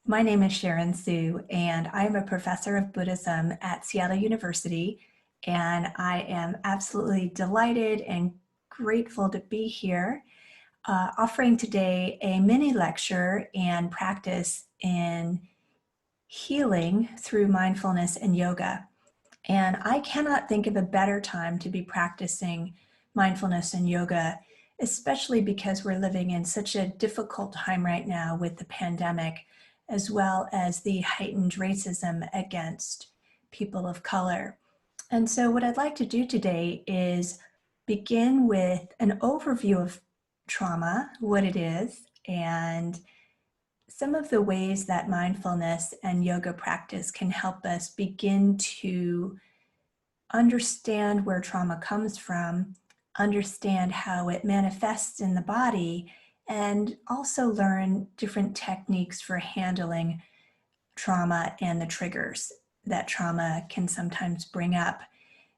My name is Sharon Sue, and I am a professor of Buddhism at Seattle University, and I am absolutely delighted and grateful to be here, offering today a mini lecture and practice in healing through mindfulness and yoga. And I cannot think of a better time to be practicing mindfulness and yoga, especially because we're living in such a difficult time right now with the pandemic, as well as the heightened racism against people of color. And so what I'd like to do today is begin with an overview of trauma, what it is, and some of the ways that mindfulness and yoga practice can help us begin to understand where trauma comes from, understand how it manifests in the body, and also learn different techniques for handling trauma and the triggers that trauma can sometimes bring up.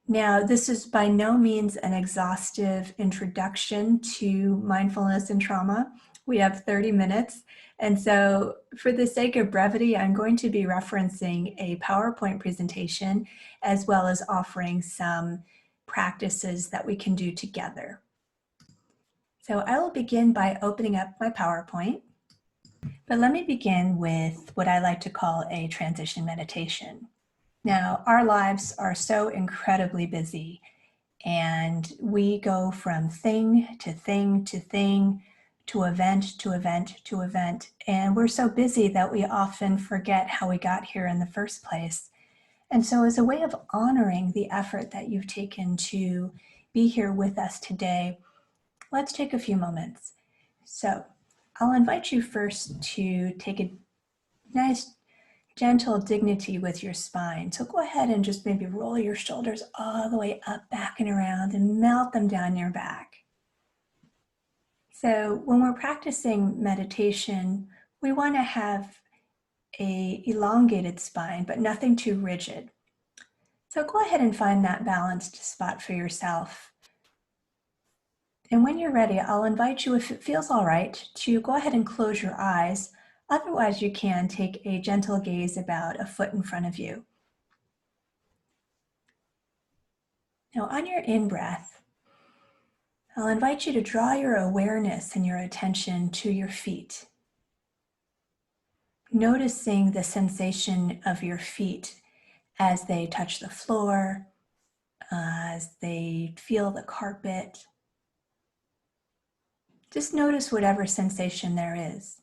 Now, this is by no means an exhaustive introduction to mindfulness and trauma. We have 30 minutes. And so for the sake of brevity, I'm going to be referencing a PowerPoint presentation as well as offering some practices that we can do together. So I will begin by opening up my PowerPoint, but let me begin with what I like to call a transition meditation. Now, our lives are so incredibly busy, and we go from thing to thing to thing, to event to event to event, and we're so busy that we often forget how we got here in the first place. And so as a way of honoring the effort that you've taken to be here with us today, let's take a few moments. So I'll invite you first to take a nice gentle dignity with your spine. So go ahead and just maybe roll your shoulders all the way up, back and around, and melt them down your back. So when we're practicing meditation, we want to have a elongated spine, but nothing too rigid. So go ahead and find that balanced spot for yourself. And when you're ready, I'll invite you, if it feels all right, to go ahead and close your eyes. Otherwise, you can take a gentle gaze about a foot in front of you. Now, on your in-breath, I'll invite you to draw your awareness and your attention to your feet, noticing the sensation of your feet as they touch the floor, as they feel the carpet. Just notice whatever sensation there is.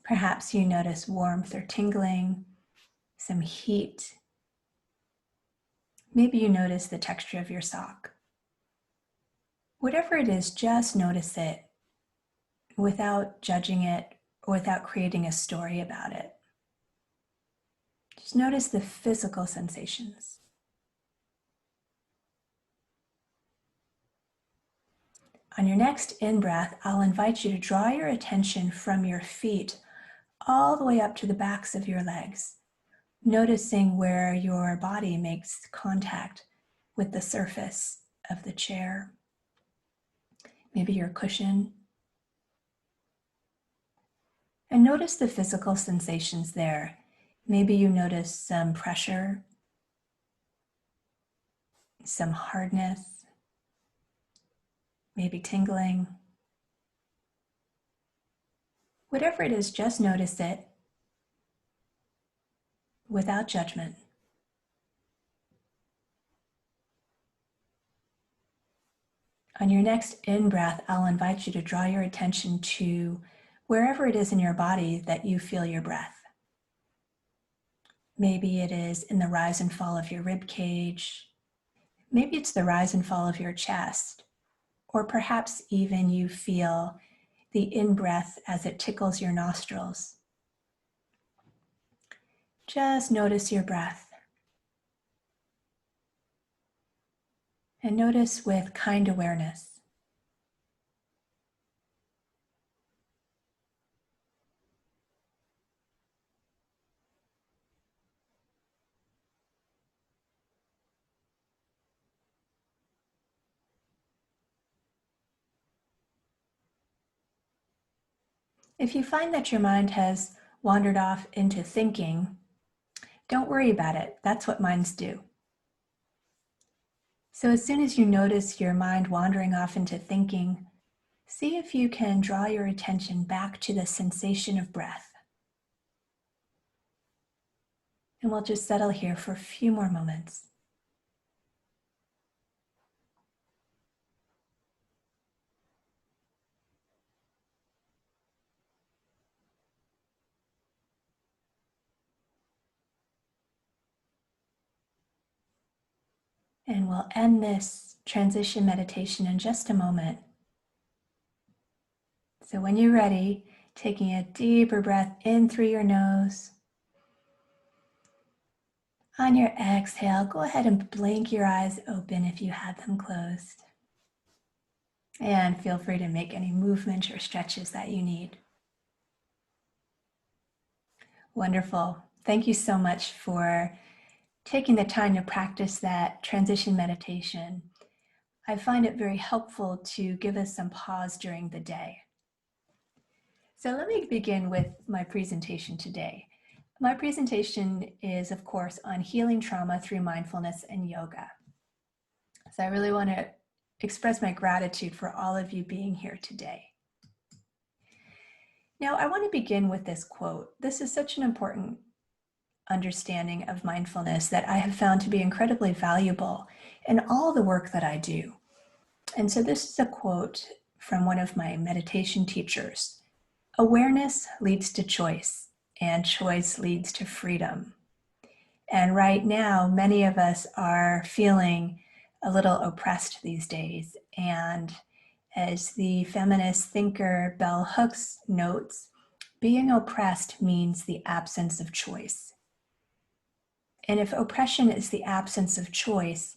Perhaps you notice warmth or tingling, some heat. Maybe you notice the texture of your sock. Whatever it is, just notice it without judging it or without creating a story about it. Just notice the physical sensations. On your next in-breath, I'll invite you to draw your attention from your feet all the way up to the backs of your legs, noticing where your body makes contact with the surface of the chair, maybe your cushion. And notice the physical sensations there. Maybe you notice some pressure, some hardness, maybe tingling. Whatever it is, just notice it without judgment. On your next in-breath, I'll invite you to draw your attention to wherever it is in your body that you feel your breath. Maybe it is in the rise and fall of your rib cage. Maybe it's the rise and fall of your chest. Or perhaps even you feel the in-breath as it tickles your nostrils. Just notice your breath. And notice with kind awareness. If you find that your mind has wandered off into thinking, don't worry about it. That's what minds do. So as soon as you notice your mind wandering off into thinking, see if you can draw your attention back to the sensation of breath. And we'll just settle here for a few more moments. And we'll end this transition meditation in just a moment. So when you're ready, taking a deeper breath in through your nose. On your exhale, go ahead and blink your eyes open if you had them closed. And feel free to make any movements or stretches that you need. Wonderful. Thank you so much for taking the time to practice that transition meditation. I find it very helpful to give us some pause during the day. So let me begin with my presentation today. My presentation is, of course, on healing trauma through mindfulness and yoga. So I really want to express my gratitude for all of you being here today. Now, I want to begin with this quote. This is such an important understanding of mindfulness that I have found to be incredibly valuable in all the work that I do. And so this is a quote from one of my meditation teachers. Awareness leads to choice, and choice leads to freedom. And right now, many of us are feeling a little oppressed these days. And as the feminist thinker Bell Hooks notes, being oppressed means the absence of choice. And if oppression is the absence of choice,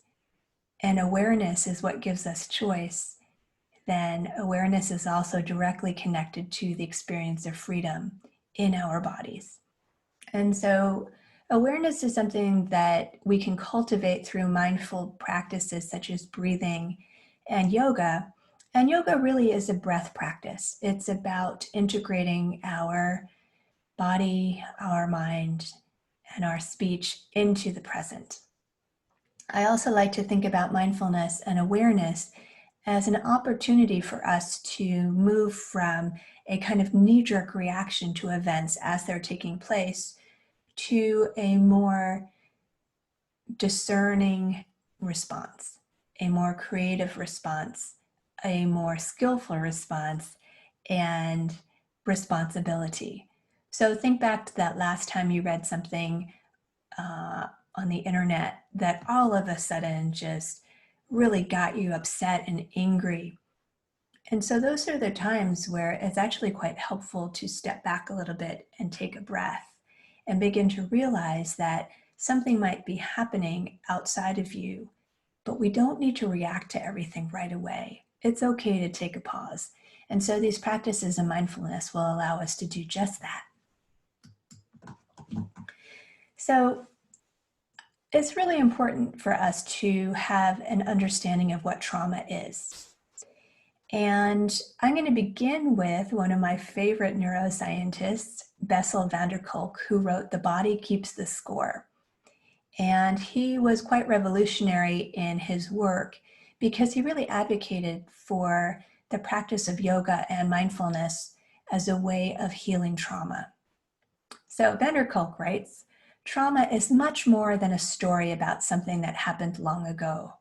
and awareness is what gives us choice, then awareness is also directly connected to the experience of freedom in our bodies. And so awareness is something that we can cultivate through mindful practices such as breathing and yoga. And yoga really is a breath practice. It's about integrating our body, our mind, and our speech into the present. I also like to think about mindfulness and awareness as an opportunity for us to move from a kind of knee-jerk reaction to events as they're taking place to a more discerning response, a more creative response, a more skillful response, and responsibility. So think back to that last time you read something on the internet that all of a sudden just really got you upset and angry. And so those are the times where it's actually quite helpful to step back a little bit and take a breath and begin to realize that something might be happening outside of you, but we don't need to react to everything right away. It's okay to take a pause. And so these practices of mindfulness will allow us to do just that. So it's really important for us to have an understanding of what trauma is. And I'm going to begin with one of my favorite neuroscientists, Bessel van der Kolk, who wrote The Body Keeps the Score. And he was quite revolutionary in his work because he really advocated for the practice of yoga and mindfulness as a way of healing trauma. So van der Kolk writes, trauma is much more than a story about something that happened long ago.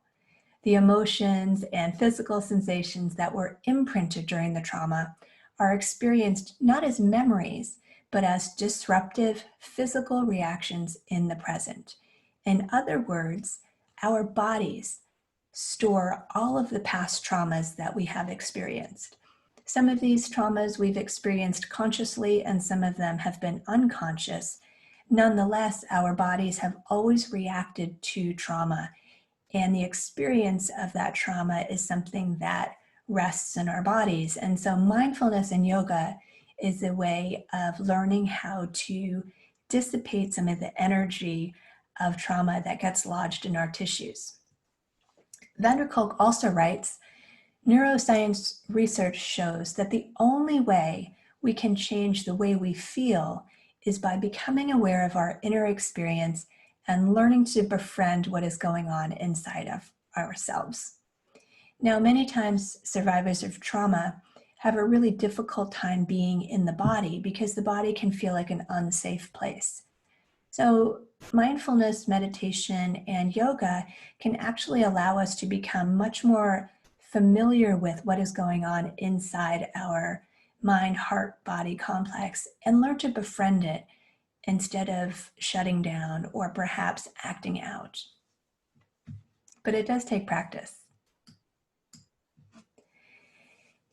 The emotions and physical sensations that were imprinted during the trauma are experienced not as memories, but as disruptive physical reactions in the present. In other words, our bodies store all of the past traumas that we have experienced. Some of these traumas we've experienced consciously, and some of them have been unconscious. Nonetheless, our bodies have always reacted to trauma, and the experience of that trauma is something that rests in our bodies. And so mindfulness and yoga is a way of learning how to dissipate some of the energy of trauma that gets lodged in our tissues. Van der Kolk also writes, neuroscience research shows that the only way we can change the way we feel is by becoming aware of our inner experience and learning to befriend what is going on inside of ourselves. Now, many times survivors of trauma have a really difficult time being in the body because the body can feel like an unsafe place. So mindfulness, meditation, and yoga can actually allow us to become much more familiar with what is going on inside our mind, heart, body complex and learn to befriend it instead of shutting down or perhaps acting out. But it does take practice.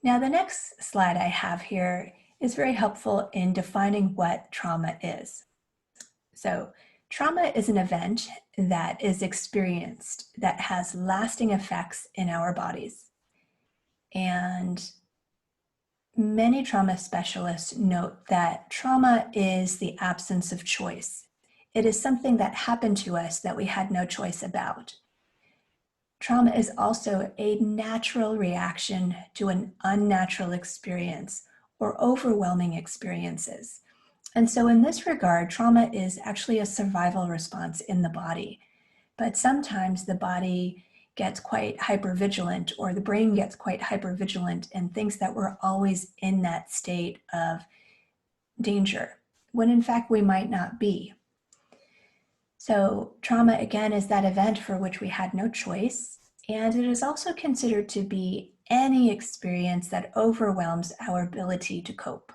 Now, the next slide I have here is very helpful in defining what trauma is. So, trauma is an event that is experienced that has lasting effects in our bodies. And many trauma specialists note that trauma is the absence of choice. It is something that happened to us that we had no choice about. Trauma is also a natural reaction to an unnatural experience or overwhelming experiences. And so in this regard, trauma is actually a survival response in the body. But sometimes the body gets quite hypervigilant or the brain gets quite hypervigilant and thinks that we're always in that state of danger, when in fact we might not be. So trauma, again, is that event for which we had no choice, and it is also considered to be any experience that overwhelms our ability to cope.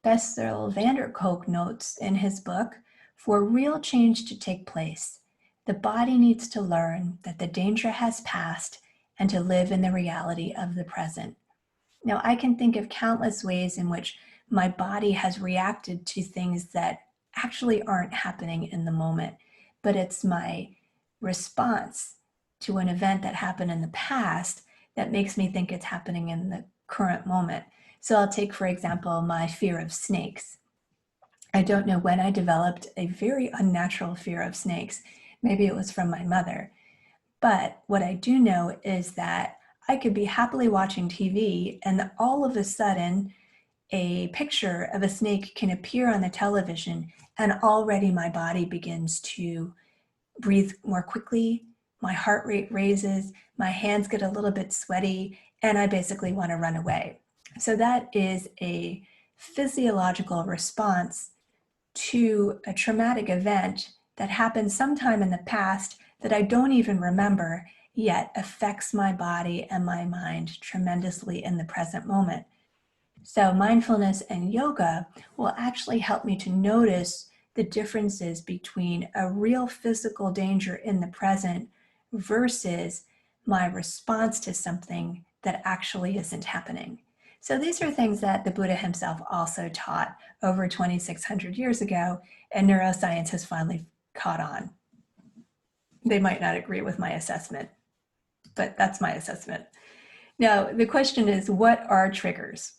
Bessel van der Kolk notes in his book, for real change to take place, the body needs to learn that the danger has passed and to live in the reality of the present. Now, I can think of countless ways in which my body has reacted to things that actually aren't happening in the moment, but it's my response to an event that happened in the past that makes me think it's happening in the current moment. So I'll take, for example, my fear of snakes. I don't know when I developed a very unnatural fear of snakes. Maybe it was from my mother. But what I do know is that I could be happily watching TV and all of a sudden a picture of a snake can appear on the television and already my body begins to breathe more quickly, my heart rate raises, my hands get a little bit sweaty, and I basically want to run away. So that is a physiological response to a traumatic event that happened sometime in the past that I don't even remember, yet affects my body and my mind tremendously in the present moment. So mindfulness and yoga will actually help me to notice the differences between a real physical danger in the present versus my response to something that actually isn't happening. So these are things that the Buddha himself also taught over 2,600 years ago, and neuroscience has finally caught on. They might not agree with my assessment, but that's my assessment. Now, the question is, what are triggers?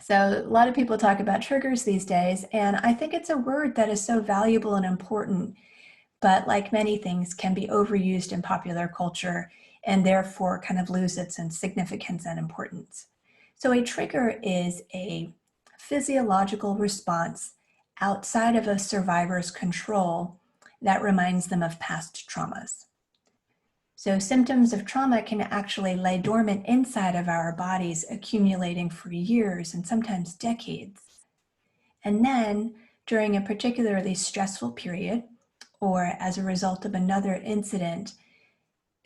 So a lot of people talk about triggers these days, and I think it's a word that is so valuable and important, but like many things can be overused in popular culture and therefore kind of lose its significance and importance. So a trigger is a physiological response outside of a survivor's control that reminds them of past traumas. So symptoms of trauma can actually lay dormant inside of our bodies, accumulating for years and sometimes decades. And then during a particularly stressful period, or as a result of another incident,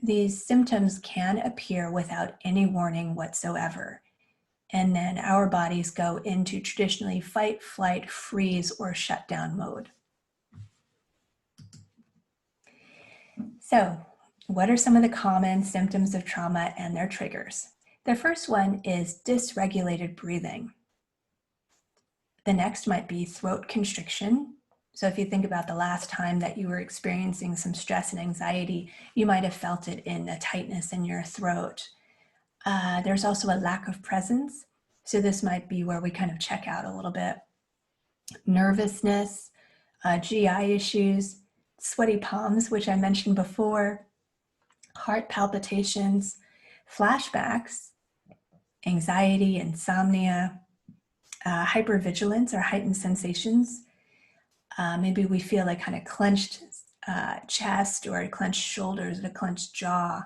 these symptoms can appear without any warning whatsoever. And then our bodies go into traditionally fight, flight, freeze, or shutdown mode. So, what are some of the common symptoms of trauma and their triggers? The first one is dysregulated breathing. The next might be throat constriction. So if you think about the last time that you were experiencing some stress and anxiety, you might have felt it in a tightness in your throat. There's also a lack of presence. So this might be where we kind of check out a little bit. Nervousness, GI issues, sweaty palms, which I mentioned before, heart palpitations, flashbacks, anxiety, insomnia, hypervigilance or heightened sensations. Maybe we feel a kind of clenched chest or clenched shoulders, a clenched jaw,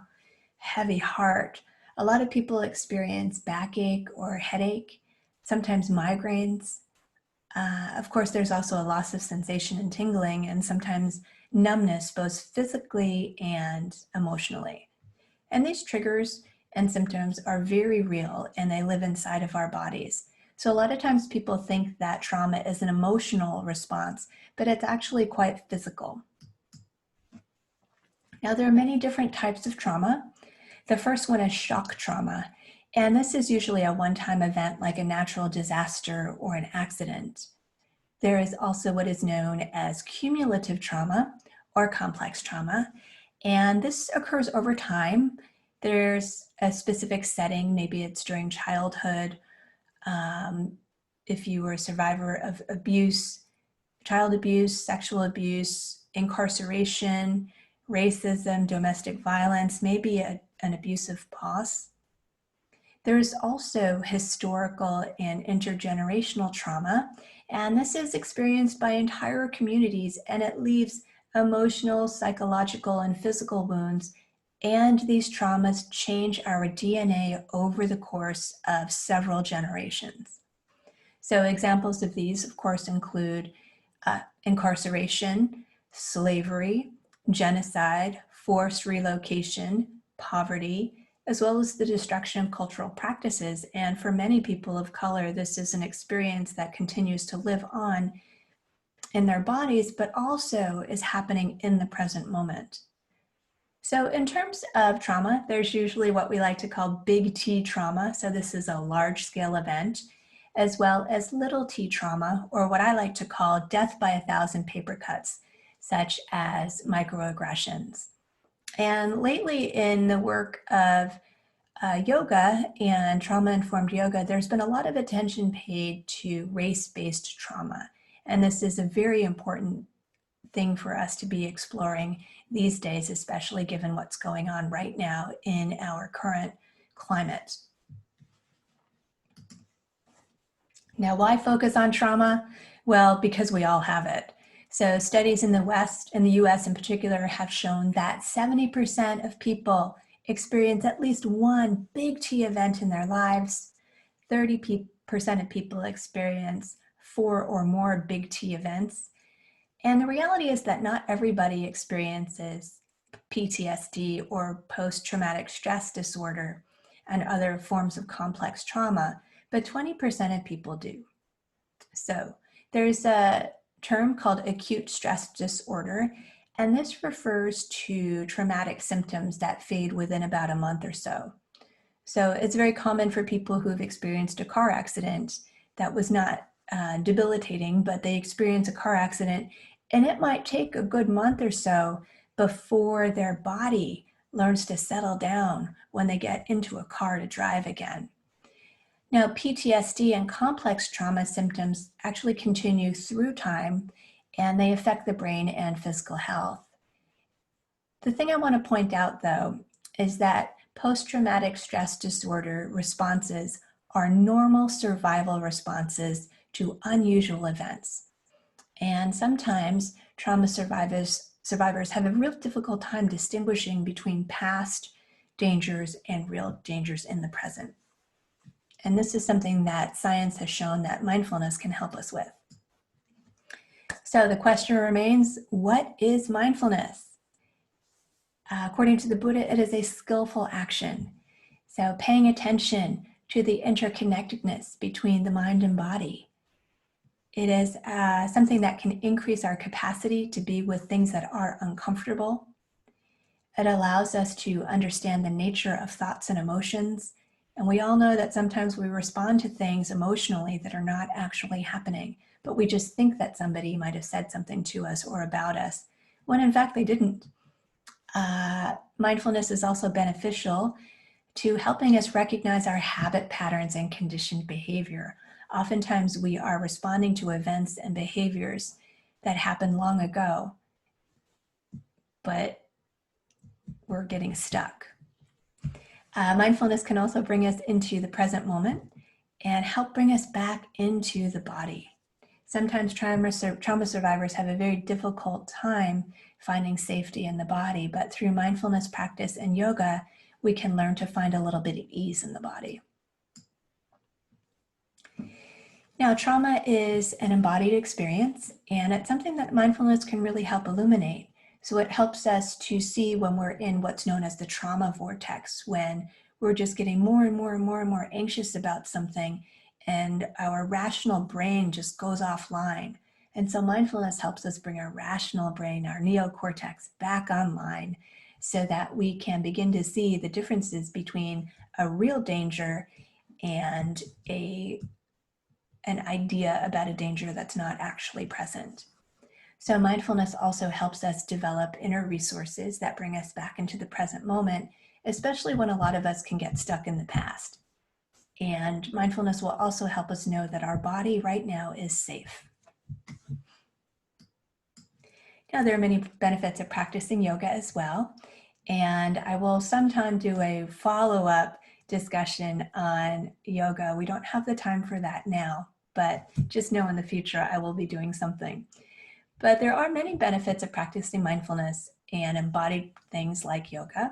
heavy heart. A lot of people experience backache or headache, sometimes migraines. Of course, there's also a loss of sensation and tingling, and sometimes numbness, both physically and emotionally. And these triggers and symptoms are very real, and they live inside of our bodies. So a lot of times people think that trauma is an emotional response, but it's actually quite physical. Now, there are many different types of trauma. The first one is shock trauma, and this is usually a one-time event like a natural disaster or an accident. There is also what is known as cumulative trauma or complex trauma, and this occurs over time. There's a specific setting, maybe it's during childhood, if you were a survivor of abuse, child abuse, sexual abuse, incarceration, racism, domestic violence, maybe an abusive boss. There's also historical and intergenerational trauma, and this is experienced by entire communities, and it leaves emotional, psychological, and physical wounds, and these traumas change our DNA over the course of several generations. So examples of these, of course, include incarceration, slavery, genocide, forced relocation, poverty, as well as the destruction of cultural practices. And for many people of color, this is an experience that continues to live on in their bodies, but also is happening in the present moment. So in terms of trauma, there's usually what we like to call big T trauma. So this is a large scale event, as well as little t trauma, or what I like to call death by 1,000 paper cuts, such as microaggressions. And lately in the work of yoga and trauma-informed yoga, there's been a lot of attention paid to race-based trauma. And this is a very important thing for us to be exploring these days, especially given what's going on right now in our current climate. Now, why focus on trauma? Well, because we all have it. So studies in the West, in the US in particular, have shown that 70% of people experience at least one big T event in their lives. 30% of people experience 4 or more big T events. And the reality is that not everybody experiences PTSD or post-traumatic stress disorder and other forms of complex trauma, but 20% of people do. So there's a term called acute stress disorder, and this refers to traumatic symptoms that fade within about a month or so. So it's very common for people who've experienced a car accident that was not debilitating, but they experience a car accident, and it might take a good month or so before their body learns to settle down when they get into a car to drive again. Now, PTSD and complex trauma symptoms actually continue through time, and they affect the brain and physical health. The thing I want to point out, though, is that post-traumatic stress disorder responses are normal survival responses to unusual events. And sometimes trauma survivors have a real difficult time distinguishing between past dangers and real dangers in the present. And this is something that science has shown that mindfulness can help us with. So the question remains, what is mindfulness? According to the Buddha, it is a skillful action. So paying attention to the interconnectedness between the mind and body. It is something that can increase our capacity to be with things that are uncomfortable. It allows us to understand the nature of thoughts and emotions. And we all know that sometimes we respond to things emotionally that are not actually happening, but we just think that somebody might have said something to us or about us, when in fact they didn't. Mindfulness is also beneficial to helping us recognize our habit patterns and conditioned behavior. Oftentimes we are responding to events and behaviors that happened long ago, but we're getting stuck. Mindfulness can also bring us into the present moment, and help bring us back into the body. Sometimes trauma survivors have a very difficult time finding safety in the body, but through mindfulness practice and yoga, we can learn to find a little bit of ease in the body. Now, trauma is an embodied experience, and it's something that mindfulness can really help illuminate. So it helps us to see when we're in what's known as the trauma vortex, when we're just getting more and more and more and more anxious about something, and our rational brain just goes offline. And so mindfulness helps us bring our rational brain, our neocortex, back online so that we can begin to see the differences between a real danger and an idea about a danger that's not actually present. So mindfulness also helps us develop inner resources that bring us back into the present moment, especially when a lot of us can get stuck in the past. And mindfulness will also help us know that our body right now is safe. Now, there are many benefits of practicing yoga as well, and I will sometime do a follow-up discussion on yoga. We don't have the time for that now, but just know in the future I will be doing something. But there are many benefits of practicing mindfulness and embodied things like yoga.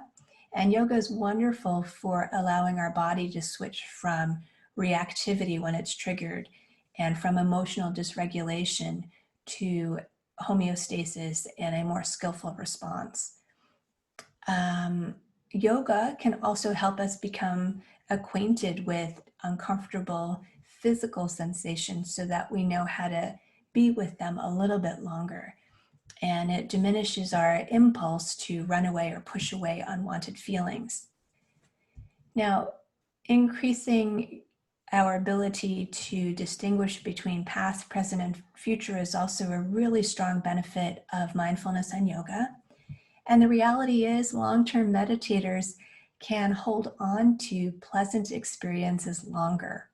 And yoga is wonderful for allowing our body to switch from reactivity when it's triggered and from emotional dysregulation to homeostasis and a more skillful response. Yoga can also help us become acquainted with uncomfortable physical sensations so that we know how to be with them a little bit longer. And it diminishes our impulse to run away or push away unwanted feelings. Now, increasing our ability to distinguish between past, present, and future is also a really strong benefit of mindfulness and yoga. And the reality is, long-term meditators can hold on to pleasant experiences longer.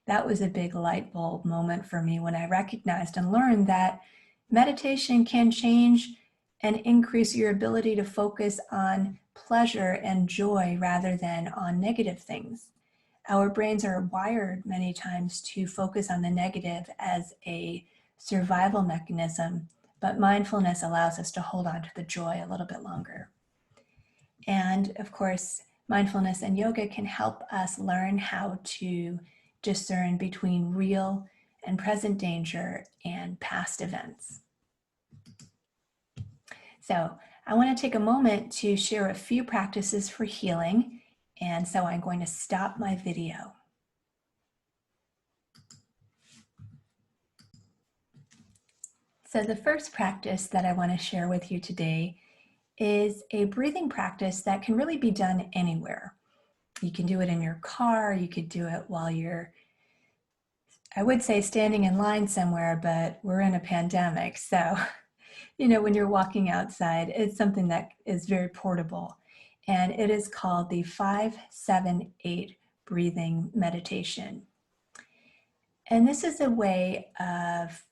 That was a big light bulb moment for me when I recognized and learned that meditation can change and increase your ability to focus on pleasure and joy rather than on negative things. Our brains are wired many times to focus on the negative as a survival mechanism, but mindfulness allows us to hold on to the joy a little bit longer. And of course, mindfulness and yoga can help us learn how to discern between real and present danger and past events. So I want to take a moment to share a few practices for healing, and so I'm going to stop my video. So the first practice that I want to share with you today is a breathing practice that can really be done anywhere. You can do it in your car, you could do it while you're, I would say, standing in line somewhere, but we're in a pandemic. So, when you're walking outside, it's something that is very portable. And it is called the 5-7-8 breathing meditation. And this is a way of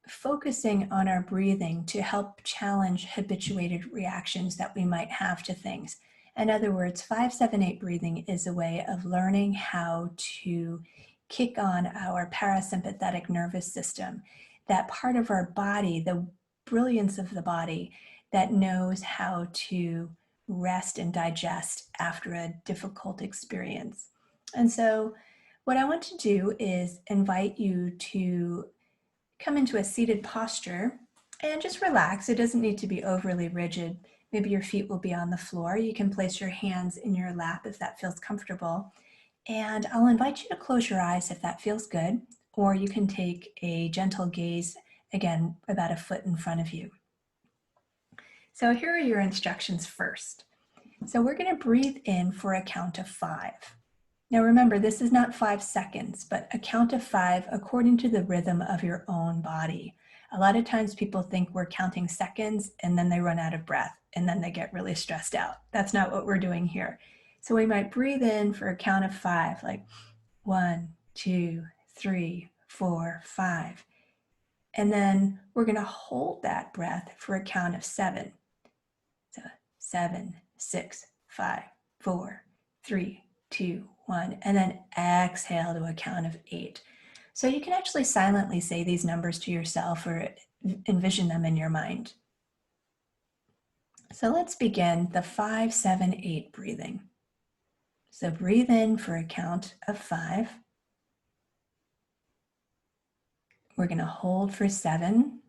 focusing on our breathing to help challenge habituated reactions that we might have to things. In other words, 5-7-8 breathing is a way of learning how to kick on our parasympathetic nervous system, that part of our body, the brilliance of the body that knows how to rest and digest after a difficult experience. And so what I want to do is invite you to come into a seated posture and just relax. It doesn't need to be overly rigid. Maybe your feet will be on the floor. You can place your hands in your lap if that feels comfortable. And I'll invite you to close your eyes if that feels good, or you can take a gentle gaze, again, about a foot in front of you. So here are your instructions first. So we're going to breathe in for a count of 5. Now remember, this is not 5 seconds, but a count of 5 according to the rhythm of your own body. A lot of times people think we're counting seconds and then they run out of breath and then they get really stressed out. That's not what we're doing here. So we might breathe in for a count of 5, like 1, 2, 3, 4, 5. And then we're going to hold that breath for a count of 7. So 7, 6, 5, 4, 3, 2, 1, and then exhale to a count of 8. So you can actually silently say these numbers to yourself or envision them in your mind. So let's begin the 5, 7, 8 breathing. So breathe in for a count of 5. We're going to hold for 7.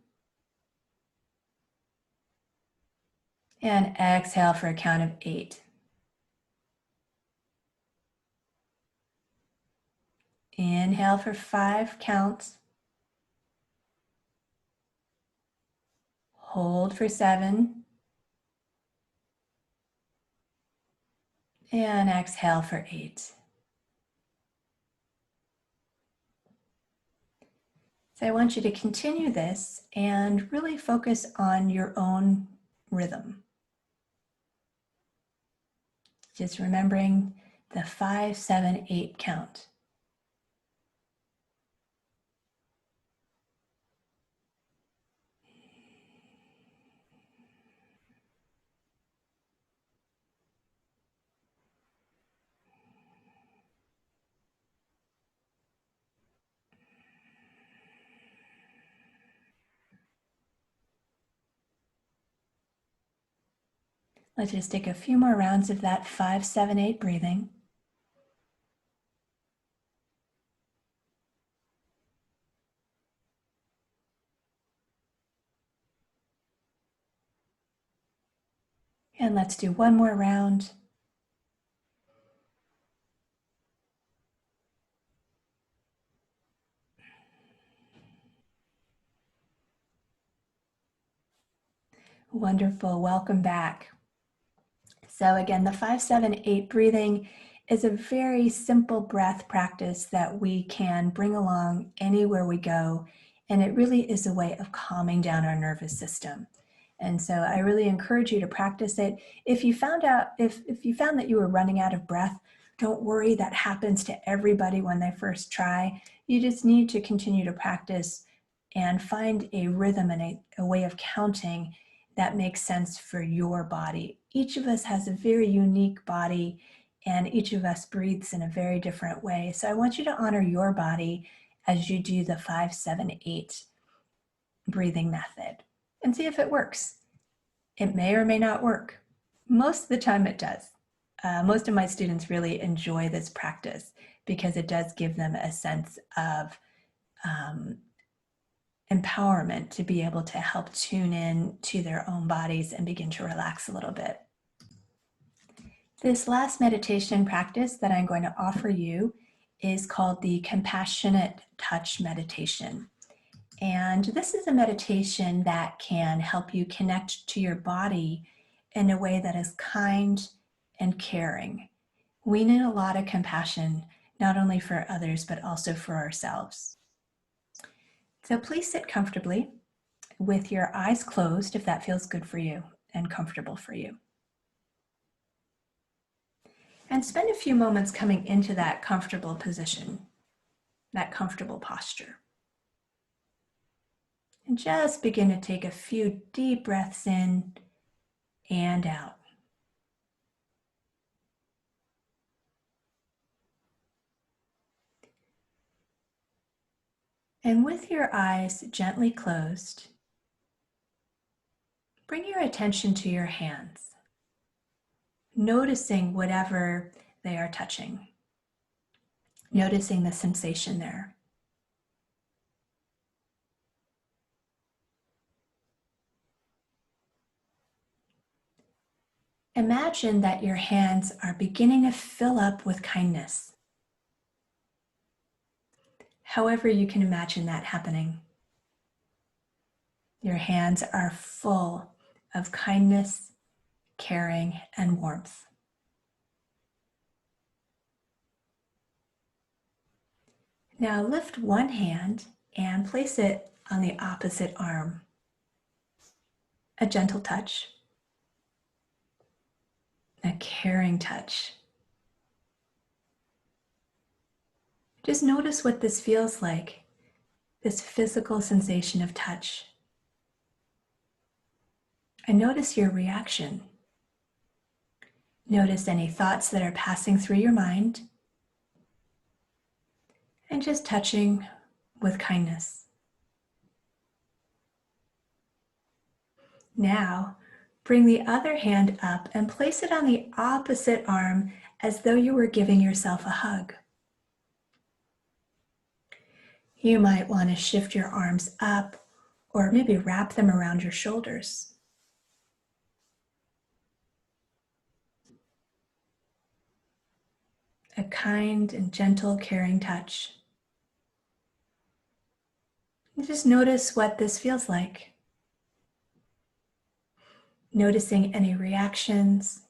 And exhale for a count of 8. Inhale for 5 counts. Hold for 7. And exhale for 8. So I want you to continue this and really focus on your own rhythm. Just remembering the 5, 7, 8 count. Let's just take a few more rounds of that 5, 7, 8 breathing. And let's do one more round. Wonderful, welcome back. So again, the 5, 7, 8 breathing is a very simple breath practice that we can bring along anywhere we go. And it really is a way of calming down our nervous system. And so I really encourage you to practice it. If you found that you were running out of breath, don't worry, that happens to everybody when they first try. You just need to continue to practice and find a rhythm and a way of counting that makes sense for your body. Each of us has a very unique body, and each of us breathes in a very different way. So I want you to honor your body as you do the 5, 7, 8 breathing method and see if it works. It may or may not work. Most of the time it does. Most of my students really enjoy this practice because it does give them a sense of empowerment to be able to help tune in to their own bodies and begin to relax a little bit. This last meditation practice that I'm going to offer you is called the Compassionate Touch Meditation. And this is a meditation that can help you connect to your body in a way that is kind and caring. We need a lot of compassion, not only for others, but also for ourselves. So please sit comfortably with your eyes closed if that feels good for you and comfortable for you. And spend a few moments coming into that comfortable position, that comfortable posture. And just begin to take a few deep breaths in and out. And with your eyes gently closed, bring your attention to your hands, noticing whatever they are touching, noticing the sensation there. Imagine that your hands are beginning to fill up with kindness. However you can imagine that happening. Your hands are full of kindness, caring, and warmth. Now lift one hand and place it on the opposite arm. A gentle touch, a caring touch. Just notice what this feels like, this physical sensation of touch. And notice your reaction. Notice any thoughts that are passing through your mind. and just touching with kindness. Now, bring the other hand up and place it on the opposite arm as though you were giving yourself a hug. You might want to shift your arms up or maybe wrap them around your shoulders. A kind and gentle, caring touch. And just notice what this feels like. Noticing any reactions.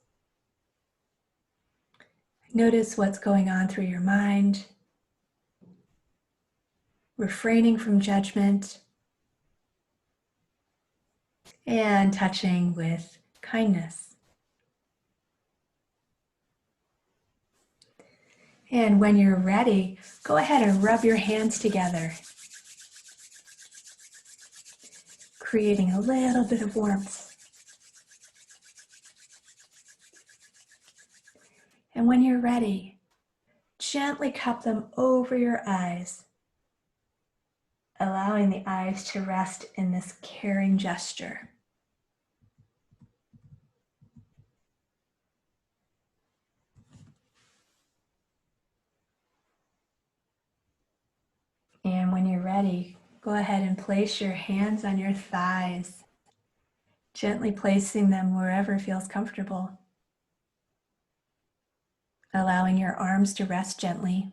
Notice what's going on through your mind. Refraining from judgment. And touching with kindness. And when you're ready, go ahead and rub your hands together, creating a little bit of warmth. And when you're ready, gently cup them over your eyes, allowing the eyes to rest in this caring gesture. And when you're ready, go ahead and place your hands on your thighs, gently placing them wherever feels comfortable. Allowing your arms to rest gently.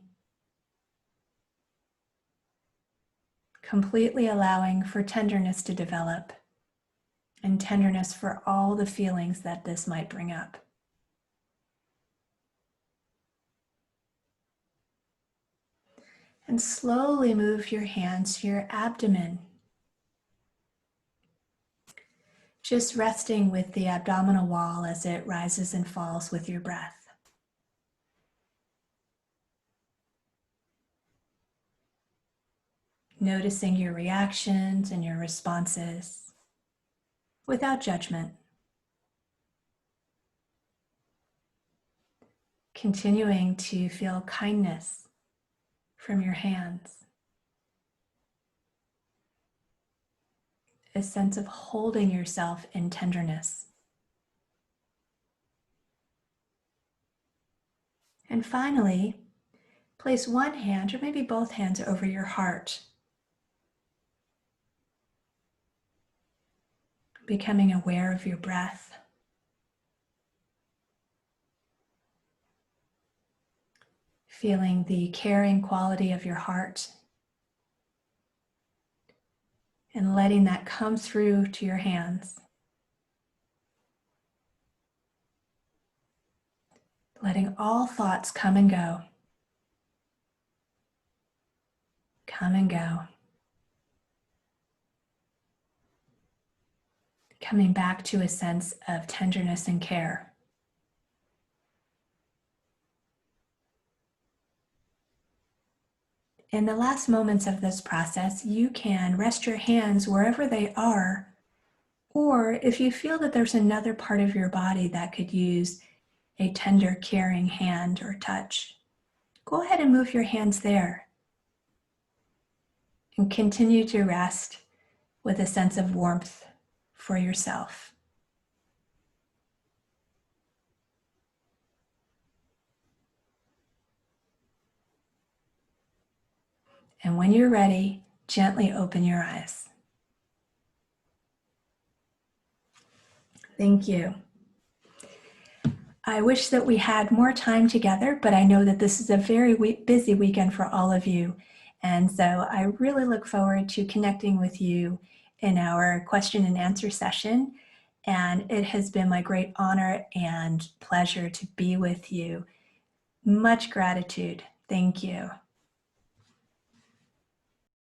Completely allowing for tenderness to develop, and tenderness for all the feelings that this might bring up. And slowly move your hands to your abdomen. Just resting with the abdominal wall as it rises and falls with your breath. Noticing your reactions and your responses without judgment. Continuing to feel kindness from your hands. A sense of holding yourself in tenderness. And finally, place one hand or maybe both hands over your heart. Becoming aware of your breath. Feeling the caring quality of your heart. And letting that come through to your hands. Letting all thoughts come and go. Come and go. Coming back to a sense of tenderness and care. In the last moments of this process, you can rest your hands wherever they are, or if you feel that there's another part of your body that could use a tender, caring hand or touch, go ahead and move your hands there. And continue to rest with a sense of warmth for yourself. And when you're ready, gently open your eyes. Thank you. I wish that we had more time together, but I know that this is a very busy weekend for all of you. And so I really look forward to connecting with you in our question and answer session. And it has been my great honor and pleasure to be with you. Much gratitude. Thank you.